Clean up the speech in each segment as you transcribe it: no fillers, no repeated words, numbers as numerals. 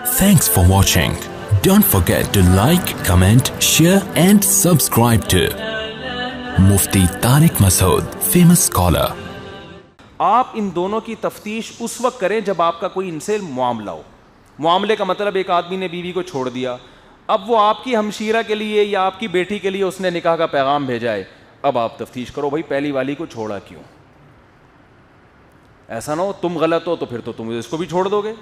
Thanks for watching. Don't forget to like, comment, share and subscribe to Mufti Tariq Masood, famous scholar. آپ ان دونوں کی تفتیش اس وقت کریں جب آپ کا کوئی ان سے معاملہ ہو. معاملے کا مطلب ایک آدمی نے بیوی کو چھوڑ دیا, اب وہ آپ کی ہمشیرہ کے لیے یا آپ کی بیٹی کے لیے اس نے نکاح کا پیغام بھیجا ہے, اب آپ تفتیش کرو بھائی پہلی والی کو چھوڑا کیوں. ایسا نہ ہو تم غلط ہو تو پھر تو تم اس کو بھی چھوڑ دو گے.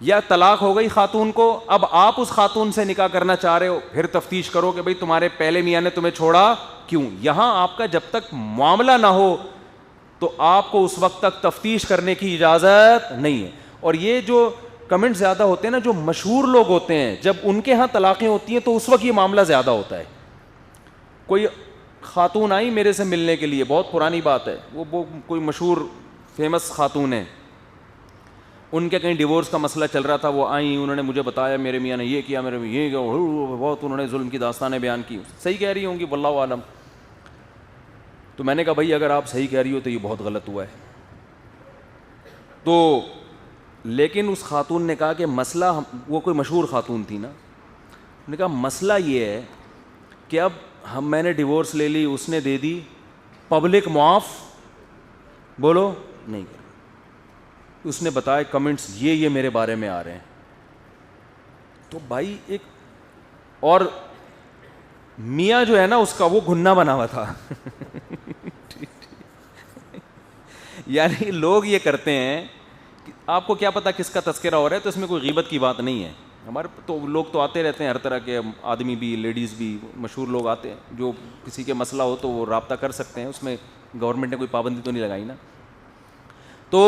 یا طلاق ہو گئی خاتون کو, اب آپ اس خاتون سے نکاح کرنا چاہ رہے ہو, پھر تفتیش کرو کہ بھائی تمہارے پہلے میاں نے تمہیں چھوڑا کیوں. یہاں آپ کا جب تک معاملہ نہ ہو تو آپ کو اس وقت تک تفتیش کرنے کی اجازت نہیں ہے. اور یہ جو کمنٹ زیادہ ہوتے ہیں نا, جو مشہور لوگ ہوتے ہیں, جب ان کے ہاں طلاقیں ہوتی ہیں تو اس وقت یہ معاملہ زیادہ ہوتا ہے. کوئی خاتون آئی میرے سے ملنے کے لیے, بہت پرانی بات ہے, وہ کوئی مشہور فیمس خاتون ہے, ان کے کہیں ڈیورس کا مسئلہ چل رہا تھا, وہ آئیں انہوں نے مجھے بتایا میرے میاں نے یہ کیا, میرے یہ کیا, بہت انہوں نے ظلم کی داستانیں بیان کی. صحیح کہہ رہی ہوں گی واللہ عالم. تو میں نے کہا بھائی اگر آپ صحیح کہہ رہی ہو تو یہ بہت غلط ہوا ہے. تو لیکن اس خاتون نے کہا کہ مسئلہ, وہ کوئی مشہور خاتون تھی نا, انہوں نے کہا مسئلہ یہ ہے کہ اب میں نے ڈیورس لے لی, اس نے دے دی, پبلک معاف بولو نہیں کر. اس نے بتایا کمنٹس یہ میرے بارے میں آ رہے ہیں. تو بھائی ایک اور میاں جو ہے نا اس کا وہ گھنا بنا ہوا تھا. یعنی لوگ یہ کرتے ہیں, آپ کو کیا پتا کس کا تذکرہ ہو رہا ہے, تو اس میں کوئی غیبت کی بات نہیں ہے. ہمارے تو لوگ تو آتے رہتے ہیں, ہر طرح کے آدمی بھی لیڈیز بھی, مشہور لوگ آتے ہیں, جو کسی کے مسئلہ ہو تو وہ رابطہ کر سکتے ہیں, اس میں گورنمنٹ نے کوئی پابندی تو نہیں لگائی نا. تو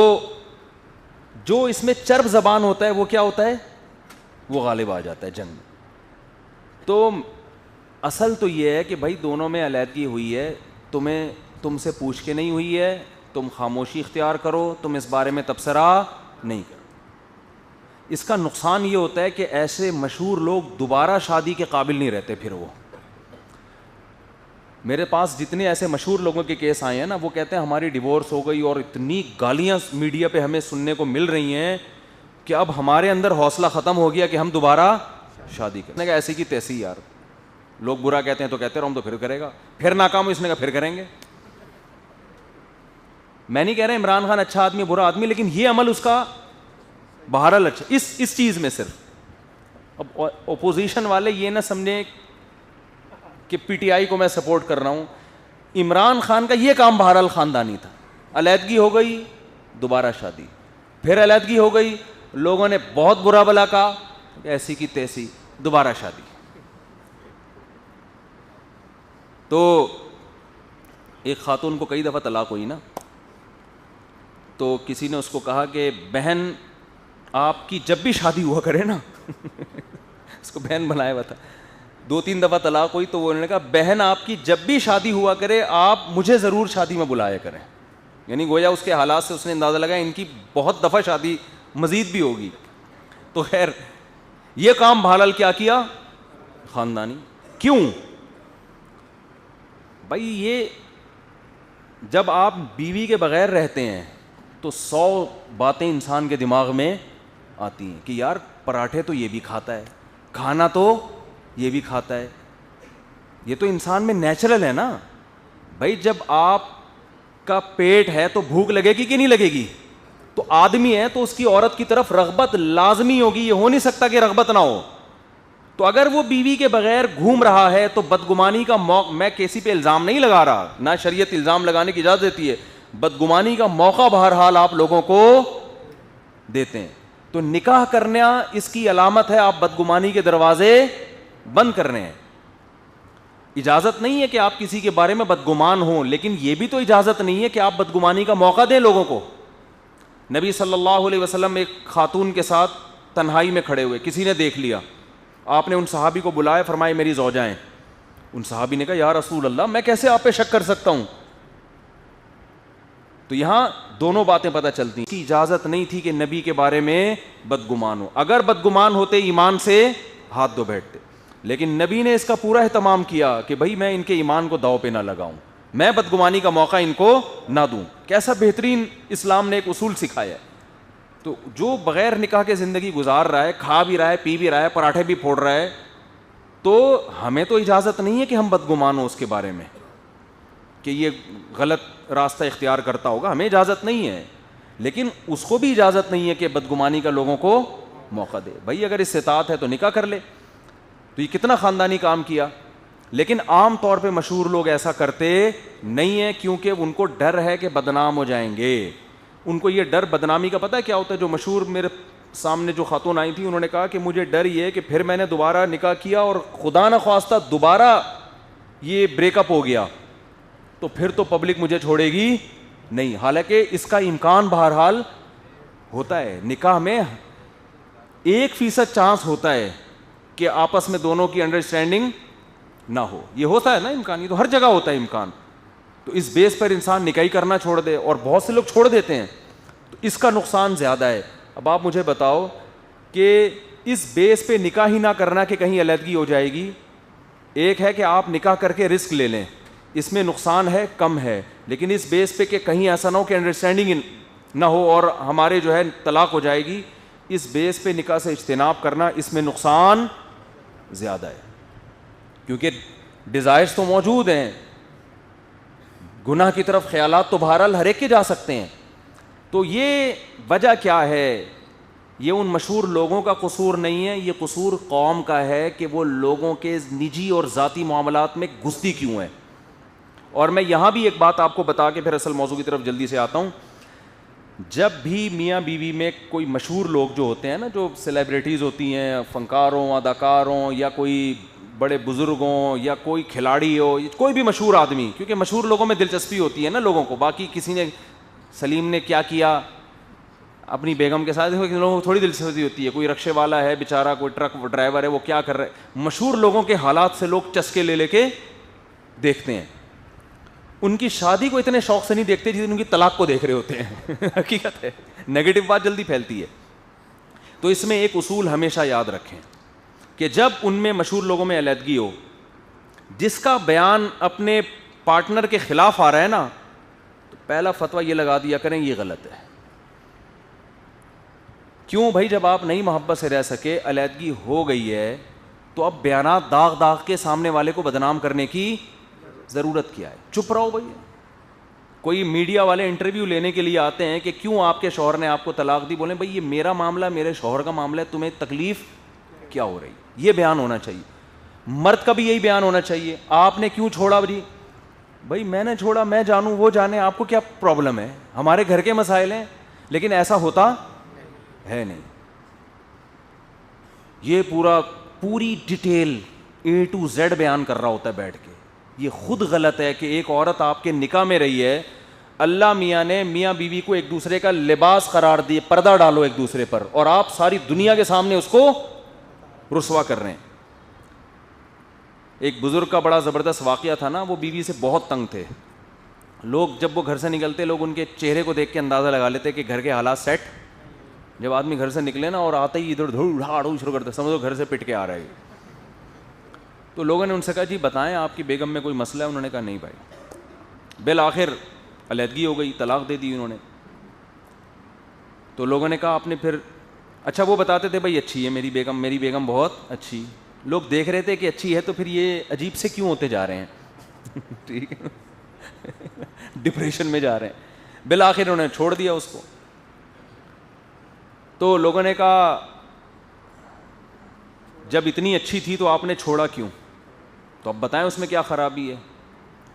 جو اس میں چرب زبان ہوتا ہے وہ کیا ہوتا ہے, وہ غالب آ جاتا ہے جنگ میں. تو اصل تو یہ ہے کہ بھائی دونوں میں علیحدگی ہوئی ہے, تم سے پوچھ کے نہیں ہوئی ہے, تم خاموشی اختیار کرو, تم اس بارے میں تبصرہ نہیں کرو. اس کا نقصان یہ ہوتا ہے کہ ایسے مشہور لوگ دوبارہ شادی کے قابل نہیں رہتے. پھر وہ میرے پاس جتنے ایسے مشہور لوگوں کے کیس آئے ہیں نا, وہ کہتے ہیں ہماری ڈیورس ہو گئی اور اتنی گالیاں میڈیا پہ ہمیں سننے کو مل رہی ہیں کہ اب ہمارے اندر حوصلہ ختم ہو گیا کہ ہم دوبارہ شادی کریں. کہ ایسی کی تیسی یار, لوگ برا کہتے ہیں تو کہتے رہو, ہم تو پھر کرے گا, پھر ناکام ہو, اس نے کہا پھر کریں گے. میں نہیں کہہ رہا عمران خان اچھا آدمی برا آدمی, لیکن یہ عمل اس کا بہرحال اچھا اس چیز میں صرف. اب اپوزیشن والے یہ نہ سمجھیں کہ پی ٹی آئی کو میں سپورٹ کر رہا ہوں. عمران خان کا یہ کام بہرحال خاندانی تھا. علیحدگی ہو گئی, دوبارہ شادی, پھر علیحدگی ہو گئی, لوگوں نے بہت برا بلا کہا, ایسی کی تیسی, دوبارہ شادی. تو ایک خاتون کو کئی دفعہ طلاق ہوئی نا, تو کسی نے اس کو کہا کہ بہن آپ کی جب بھی شادی ہوا کرے نا, اس کو بہن بنایا ہوا تھا, 2-3 دفعہ طلاق ہوئی, تو انہوں نے کہا بہن آپ کی جب بھی شادی ہوا کرے آپ مجھے ضرور شادی میں بلایا کریں. یعنی گویا اس کے حالات سے اس نے اندازہ لگایا ان کی بہت دفعہ شادی مزید بھی ہوگی. تو خیر یہ کام بہرحال کیا کیا, خاندانی. کیوں بھائی, یہ جب آپ بیوی کے بغیر رہتے ہیں تو 100 باتیں انسان کے دماغ میں آتی ہیں کہ یار پراٹھے تو یہ بھی کھاتا ہے, کھانا تو یہ بھی کھاتا ہے. یہ تو انسان میں نیچرل ہے نا بھائی. جب آپ کا پیٹ ہے تو بھوک لگے گی کہ نہیں لگے گی, تو آدمی ہے تو اس کی عورت کی طرف رغبت لازمی ہوگی, یہ ہو نہیں سکتا کہ رغبت نہ ہو. تو اگر وہ بیوی کے بغیر گھوم رہا ہے تو بدگمانی کا موقع, میں کسی پہ الزام نہیں لگا رہا, نہ شریعت الزام لگانے کی اجازت دیتی ہے, بدگمانی کا موقع بہرحال آپ لوگوں کو دیتے ہیں. تو نکاح کرنا اس کی علامت ہے, آپ بدگمانی کے دروازے بند کر رہے ہیں. اجازت نہیں ہے کہ آپ کسی کے بارے میں بدگمان ہوں, لیکن یہ بھی تو اجازت نہیں ہے کہ آپ بدگمانی کا موقع دیں لوگوں کو. نبی صلی اللہ علیہ وسلم ایک خاتون کے ساتھ تنہائی میں کھڑے ہوئے, کسی نے دیکھ لیا, آپ نے ان صحابی کو بلایا, فرمایا میری زوجہ ہیں. ان صحابی نے کہا یا رسول اللہ میں کیسے آپ پہ شک کر سکتا ہوں. تو یہاں دونوں باتیں پتہ چلتی ہیں. کی اجازت نہیں تھی کہ نبی کے بارے میں بدگمان ہو. اگر بدگمان ہوتے ایمان سے ہاتھ دھو بیٹھتے, لیکن نبی نے اس کا پورا اہتمام کیا کہ بھائی میں ان کے ایمان کو داؤ پہ نہ لگاؤں, میں بدگمانی کا موقع ان کو نہ دوں. کیسا بہترین اسلام نے ایک اصول سکھایا ہے. تو جو بغیر نکاح کے زندگی گزار رہا ہے, کھا بھی رہا ہے, پی بھی رہا ہے, پراٹھے بھی پھوڑ رہا ہے, تو ہمیں تو اجازت نہیں ہے کہ ہم بدگمان ہوں اس کے بارے میں کہ یہ غلط راستہ اختیار کرتا ہوگا, ہمیں اجازت نہیں ہے. لیکن اس کو بھی اجازت نہیں ہے کہ بدگمانی کا لوگوں کو موقع دے. بھائی اگر استطاعت ہے تو نکاح کر لے. تو یہ کتنا خاندانی کام کیا. لیکن عام طور پہ مشہور لوگ ایسا کرتے نہیں ہیں, کیونکہ ان کو ڈر ہے کہ بدنام ہو جائیں گے. ان کو یہ ڈر بدنامی کا پتہ ہے کیا ہوتا ہے. جو مشہور میرے سامنے جو خاتون آئی تھی, انہوں نے کہا کہ مجھے ڈر یہ ہے کہ پھر میں نے دوبارہ نکاح کیا اور خدا نہ خواستہ دوبارہ یہ بریک اپ ہو گیا تو پھر تو پبلک مجھے چھوڑے گی نہیں. حالانکہ اس کا امکان بہرحال ہوتا ہے. نکاح میں 1% چانس ہوتا ہے کہ آپس میں دونوں کی انڈرسٹینڈنگ نہ ہو. یہ ہوتا ہے نا امکان, یہ تو ہر جگہ ہوتا ہے امکان. تو اس بیس پر انسان نکاح کرنا چھوڑ دے, اور بہت سے لوگ چھوڑ دیتے ہیں, تو اس کا نقصان زیادہ ہے. اب آپ مجھے بتاؤ کہ اس بیس پہ نکاح ہی نہ کرنا کہ کہیں علیحدگی ہو جائے گی. ایک ہے کہ آپ نکاح کر کے رسک لے لیں, اس میں نقصان ہے کم ہے, لیکن اس بیس پہ کہ کہیں ایسا نہ ہو کہ انڈرسٹینڈنگ نہ ہو اور ہمارے جو ہے طلاق ہو جائے گی, اس بیس پہ نکاح سے اجتناب کرنا, اس میں نقصان زیادہ ہے. کیونکہ ڈیزائرز تو موجود ہیں, گناہ کی طرف خیالات تو بہرحال ہر ایک کے جا سکتے ہیں. تو یہ وجہ کیا ہے؟ یہ ان مشہور لوگوں کا قصور نہیں ہے, یہ قصور قوم کا ہے کہ وہ لوگوں کے نجی اور ذاتی معاملات میں گھستی کیوں ہے. اور میں یہاں بھی ایک بات آپ کو بتا کے پھر اصل موضوع کی طرف جلدی سے آتا ہوں. جب بھی میاں بیوی میں کوئی مشہور لوگ جو ہوتے ہیں نا, جو سیلیبریٹیز ہوتی ہیں, فنکاروں, اداکاروں, یا کوئی بڑے بزرگ ہوں, یا کوئی کھلاڑی ہو, کوئی بھی مشہور آدمی, کیونکہ مشہور لوگوں میں دلچسپی ہوتی ہے نا لوگوں کو. باقی کسی نے, سلیم نے کیا کیا اپنی بیگم کے ساتھ, لوگوں کو تھوڑی دلچسپی ہوتی ہے. کوئی رکشے والا ہے بیچارہ, کوئی ٹرک ڈرائیور ہے, وہ کیا کر رہا ہے. مشہور لوگوں کے حالات سے لوگ چسکے لے لے کے دیکھتے ہیں. ان کی شادی کو اتنے شوق سے نہیں دیکھتے جتنے ان کی طلاق کو دیکھ رہے ہوتے ہیں. حقیقت ہے, نیگیٹو بات جلدی پھیلتی ہے. تو اس میں ایک اصول ہمیشہ یاد رکھیں کہ جب ان میں مشہور لوگوں میں علیحدگی ہو, جس کا بیان اپنے پارٹنر کے خلاف آ رہا ہے نا, تو پہلا فتویٰ یہ لگا دیا کریں یہ غلط ہے. کیوں بھائی؟ جب آپ نئی محبت سے رہ سکے, علیحدگی ہو گئی ہے, تو اب بیانات داغ داغ کے سامنے والے کو بدنام کرنے کی ضرورت کیا ہے؟ چپ رہو بھائی. کوئی میڈیا والے انٹرویو لینے کے لیے آتے ہیں کہ کیوں آپ کے شوہر نے آپ کو طلاق دی, بولیں بھائی یہ میرا معاملہ, میرے شوہر کا معاملہ ہے, تمہیں تکلیف کیا ہو رہی؟ یہ بیان ہونا چاہیے. مرد کا بھی یہی بیان ہونا چاہیے. آپ نے کیوں چھوڑا جی؟ بھائی میں نے چھوڑا, میں جانوں وہ جانے, آپ کو کیا پرابلم ہے؟ ہمارے گھر کے مسائل ہیں. لیکن ایسا ہوتا ہے نہیں. یہ پوری ڈیٹیل A to Z بیان کر رہا ہوتا ہے بیٹھ کے. یہ خود غلط ہے کہ ایک عورت آپ کے نکاح میں رہی ہے, اللہ میاں نے میاں بیوی کو ایک دوسرے کا لباس قرار دیے, پردہ ڈالو ایک دوسرے پر, اور آپ ساری دنیا کے سامنے اس کو رسوا کر رہے ہیں. ایک بزرگ کا بڑا زبردست واقعہ تھا نا, وہ بیوی سے بہت تنگ تھے. لوگ جب وہ گھر سے نکلتے, لوگ ان کے چہرے کو دیکھ کے اندازہ لگا لیتے کہ گھر کے حالات سیٹ. جب آدمی گھر سے نکلے نا اور آتے ہی ادھر دھوڑ شروع کرتے, سمجھو گھر سے پٹ کے آ رہا ہے. تو لوگوں نے ان سے کہا جی بتائیں آپ کی بیگم میں کوئی مسئلہ ہے؟ انہوں نے کہا نہیں بھائی. بالآخر علیحدگی ہو گئی, طلاق دے دی انہوں نے. تو لوگوں نے کہا آپ نے پھر, اچھا وہ بتاتے تھے بھائی اچھی ہے میری بیگم بہت اچھی. لوگ دیکھ رہے تھے کہ اچھی ہے, تو پھر یہ عجیب سے کیوں ہوتے جا رہے ہیں, ٹھیک ہے, ڈپریشن میں جا رہے ہیں. بالآخر انہوں نے چھوڑ دیا اس کو. تو لوگوں نے کہا جب اتنی اچھی تھی تو آپ نے چھوڑا کیوں؟ تو اب بتائیں اس میں کیا خرابی ہے؟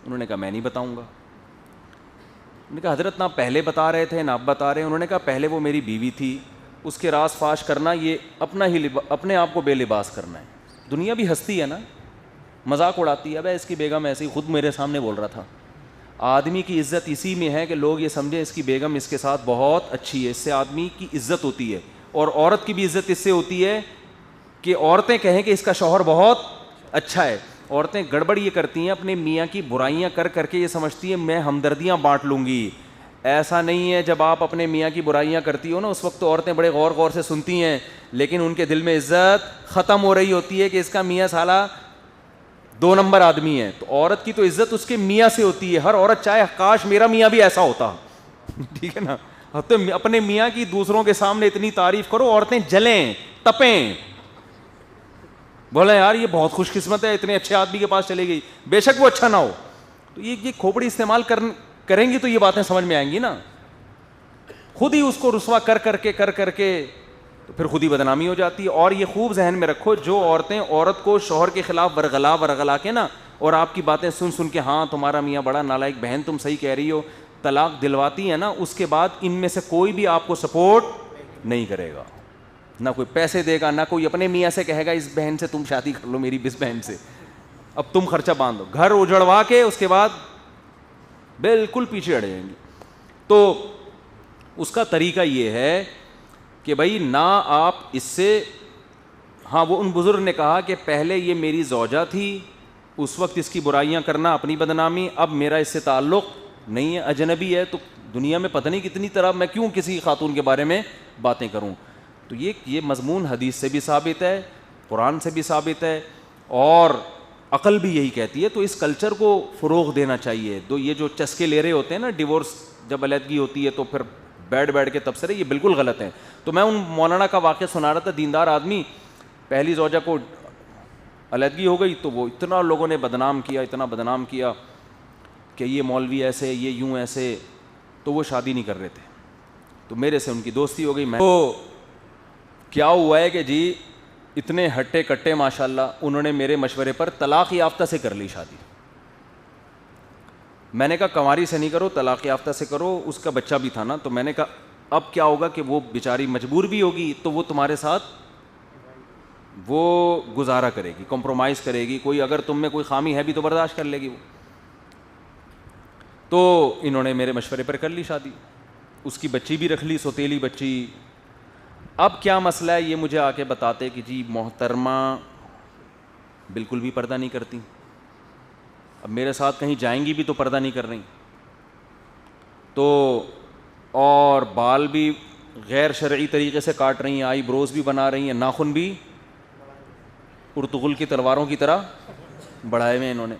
انہوں نے کہا میں نہیں بتاؤں گا. انہوں نے کہا حضرت نہ پہلے بتا رہے تھے نہ اب بتا رہے ہیں. انہوں نے کہا پہلے وہ میری بیوی تھی, اس کے راز فاش کرنا یہ اپنے آپ کو بے لباس کرنا ہے. دنیا بھی ہنستی ہے نا, مذاق اڑاتی ہے, اب اس کی بیگم ایسی, خود میرے سامنے بول رہا تھا. آدمی کی عزت اسی میں ہے کہ لوگ یہ سمجھیں اس کی بیگم اس کے ساتھ بہت اچھی ہے, اس سے آدمی کی عزت ہوتی ہے. اور عورت کی بھی عزت اس سے ہوتی ہے کہ عورتیں کہیں کہ اس کا شوہر بہت اچھا ہے. عورتیں گڑبڑ یہ کرتی ہیں, اپنے میاں کی برائیاں کر کر کے یہ سمجھتی ہیں میں ہمدردیاں بانٹ لوں گی. ایسا نہیں ہے. جب آپ اپنے میاں کی برائیاں کرتی ہو نا, اس وقت تو عورتیں بڑے غور سے سنتی ہیں, لیکن ان کے دل میں عزت ختم ہو رہی ہوتی ہے کہ اس کا میاں سالہ 2 نمبر آدمی ہے. تو عورت کی تو عزت اس کے میاں سے ہوتی ہے. ہر عورت چاہے کاش میرا میاں بھی ایسا ہوتا, ٹھیک ہے نا, تو اپنے میاں کی دوسروں کے سامنے اتنی تعریف کرو عورتیں جلیں تپیں, بولے یار یہ بہت خوش قسمت ہے اتنے اچھے آدمی کے پاس چلے گئی, بے شک وہ اچھا نہ ہو. تو یہ کھوپڑی استعمال کریں گی تو یہ باتیں سمجھ میں آئیں گی نا. خود ہی اس کو رسوا کر کے تو پھر خود ہی بدنامی ہو جاتی ہے. اور یہ خوب ذہن میں رکھو, جو عورتیں عورت کو شوہر کے خلاف ورغلا کے نا اور آپ کی باتیں سن کے ہاں تمہارا میاں بڑا نالائق, بہن تم صحیح کہہ رہی ہو, طلاق دلواتی ہے نا, اس کے بعد ان میں سے کوئی بھی آپ کو سپورٹ نہیں کرے گا, نہ کوئی پیسے دے گا, نہ کوئی اپنے میاں سے کہے گا اس بہن سے تم شادی کر لو, میری اس بہن سے اب تم خرچہ باندھو, گھر اجڑوا کے اس کے بعد بالکل پیچھے ہٹ جائیں گی. تو اس کا طریقہ یہ ہے کہ بھائی نہ آپ اس سے, ہاں وہ ان بزرگ نے کہا کہ پہلے یہ میری زوجہ تھی, اس وقت اس کی برائیاں کرنا اپنی بدنامی, اب میرا اس سے تعلق نہیں ہے, اجنبی ہے, تو دنیا میں پتہ نہیں کتنی طرح میں کیوں کسی خاتون کے بارے میں باتیں کروں. تو یہ مضمون حدیث سے بھی ثابت ہے, قرآن سے بھی ثابت ہے, اور عقل بھی یہی کہتی ہے. تو اس کلچر کو فروغ دینا چاہیے. یہ جو چسکے لے رہے ہوتے ہیں نا ڈیورس, جب علیحدگی ہوتی ہے تو پھر بیٹھ کے تبصرے, یہ بالکل غلط ہے. تو میں ان مولانا کا واقعہ سنا رہا تھا, دیندار آدمی, پہلی زوجہ کو علیحدگی ہو گئی تو وہ اتنا لوگوں نے بدنام کیا کہ یہ مولوی ایسے, یہ یوں ایسے, تو وہ شادی نہیں کر رہے تھے. تو میرے سے ان کی دوستی ہو گئی. میں تو کیا ہوا ہے کہ جی اتنے ہٹے کٹے ماشاءاللہ, انہوں نے میرے مشورے پر طلاق یافتہ سے کر لی شادی. میں نے کہا کنواری سے نہیں کرو, طلاق یافتہ سے کرو, اس کا بچہ بھی تھا نا. تو میں نے کہا اب کیا ہوگا کہ وہ بیچاری مجبور بھی ہوگی تو وہ تمہارے ساتھ وہ گزارا کرے گی, کمپرومائز کرے گی, کوئی اگر تم میں کوئی خامی ہے بھی تو برداشت کر لے گی وہ. تو انہوں نے میرے مشورے پر کر لی شادی, اس کی بچی بھی رکھ لی, سوتیلی بچی. اب کیا مسئلہ ہے یہ مجھے آ کے بتاتے کہ جی محترمہ بالکل بھی پردہ نہیں کرتی, اب میرے ساتھ کہیں جائیں گی بھی تو پردہ نہیں کر رہی, تو اور بال بھی غیر شرعی طریقے سے کاٹ رہی ہیں, آئی بروز بھی بنا رہی ہیں, ناخن بھی ارطغرل کی تلواروں کی طرح بڑھائے ہوئے انہوں نے.